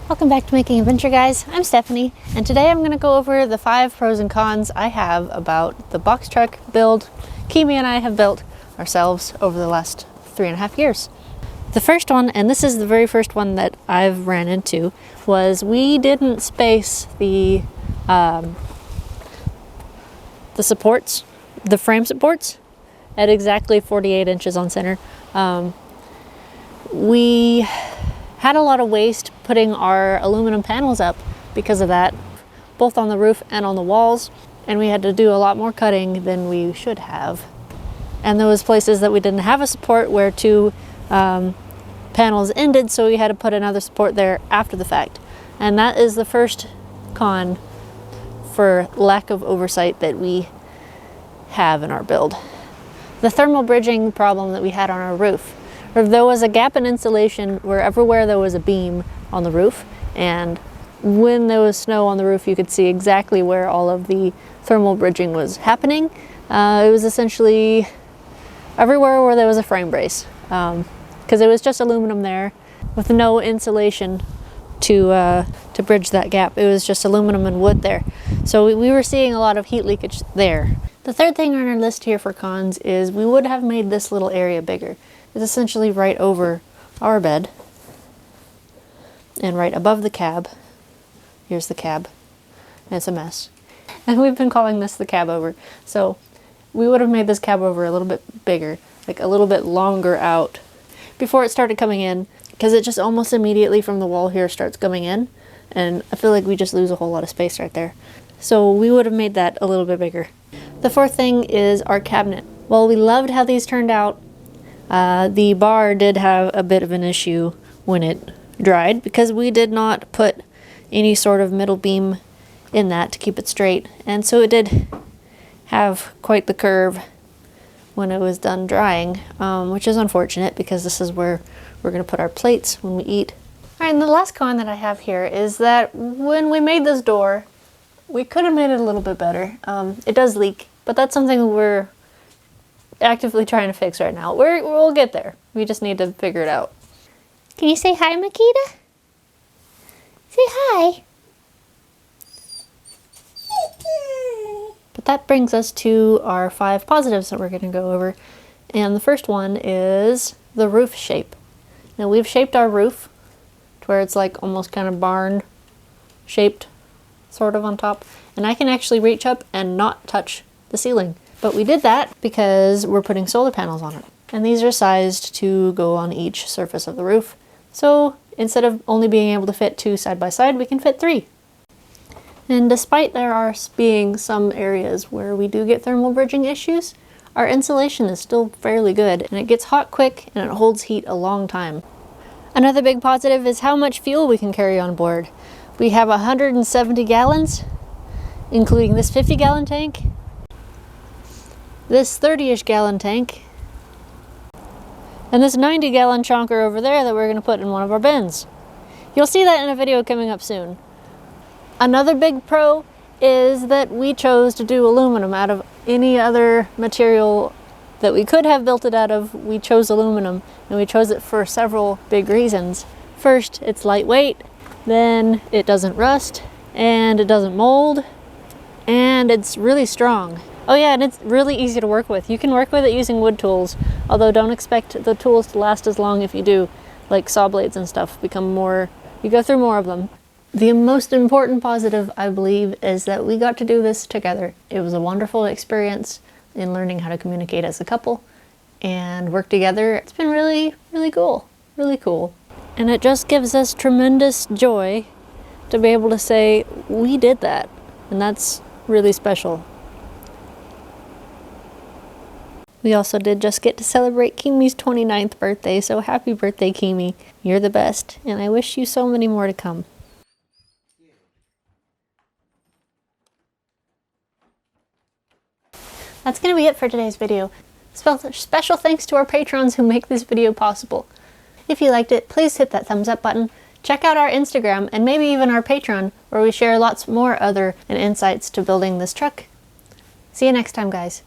Welcome back to Making Adventure, guys. I'm Stephanie, and today I'm going to go over the 5 pros and cons I have about the box truck build Kimi and I have built ourselves over the last 3.5 years. The first one, and this is the very first one that I've ran into, was we didn't space the supports, the frame supports, at exactly 48 inches on center. We had a lot of waste putting our aluminum panels up because of that, both on the roof and on the walls, and we had to do a lot more cutting than we should have. And there was places that we didn't have a support where 2 panels ended, so we had to put another support there after the fact. And that is the first con for lack of oversight that we have in our build. The thermal bridging problem that we had on our roof. There was a gap in insulation where everywhere there was a beam on the roof, and when there was snow on the roof you could see exactly where all of the thermal bridging was happening. It was essentially everywhere where there was a frame brace, because it was just aluminum there with no insulation to bridge that gap. It was just aluminum and wood there. So we were seeing a lot of heat leakage there. The third thing on our list here for cons is we would have made this little area bigger. It's essentially right over our bed and right above the cab. Here's the cab, and it's a mess. And we've been calling this the cab over. So we would have made this cab over a little bit bigger, like a little bit longer out before it started coming in, because it just almost immediately from the wall here starts coming in, and I feel like we just lose a whole lot of space right there. So we would have made that a little bit bigger. The fourth thing is our cabinet. While we loved how these turned out, the bar did have a bit of an issue when it dried, because we did not put any sort of middle beam in that to keep it straight, and so it did have quite the curve when it was done drying, which is unfortunate because this is where we're going to put our plates when we eat. Alright, and the last con that I have here is that when we made this door, we could have made it a little bit better. It does leak, but that's something we're actively trying to fix right now. We'll get there. We just need to figure it out. Can you say hi, Makita? Say hi. But that brings us to our 5 positives that we're going to go over. And the first one is the roof shape. Now we've shaped our roof to where it's like almost kind of barn shaped, sort of on top. And I can actually reach up and not touch the ceiling. But we did that because we're putting solar panels on it. And these are sized to go on each surface of the roof. So instead of only being able to fit 2 side by side, we can fit 3. And despite there are being some areas where we do get thermal bridging issues, our insulation is still fairly good, and it gets hot quick and it holds heat a long time. Another big positive is how much fuel we can carry on board. We have 170 gallons, including this 50-gallon tank, this 30-ish gallon tank, and this 90-gallon chonker over there that we're going to put in one of our bins. You'll see that in a video coming up soon. Another big pro is that we chose to do aluminum out of any other material that we could have built it out of. We chose aluminum, and we chose it for several big reasons. First, it's lightweight, then it doesn't rust, and it doesn't mold, and it's really strong. Oh yeah, and it's really easy to work with. You can work with it using wood tools, although don't expect the tools to last as long if you do. Like saw blades and stuff become more, you go through more of them. The most important positive, I believe, is that we got to do this together. It was a wonderful experience in learning how to communicate as a couple and work together. It's been really, really cool. Really cool. And it just gives us tremendous joy to be able to say, we did that. And that's really special. We also did just get to celebrate Kimi's 29th birthday, so happy birthday, Kimi. You're the best, and I wish you so many more to come. That's going to be it for today's video. Special thanks to our patrons who make this video possible. If you liked it, please hit that thumbs up button. Check out our Instagram and maybe even our Patreon, where we share lots more other insights to building this truck. See you next time, guys.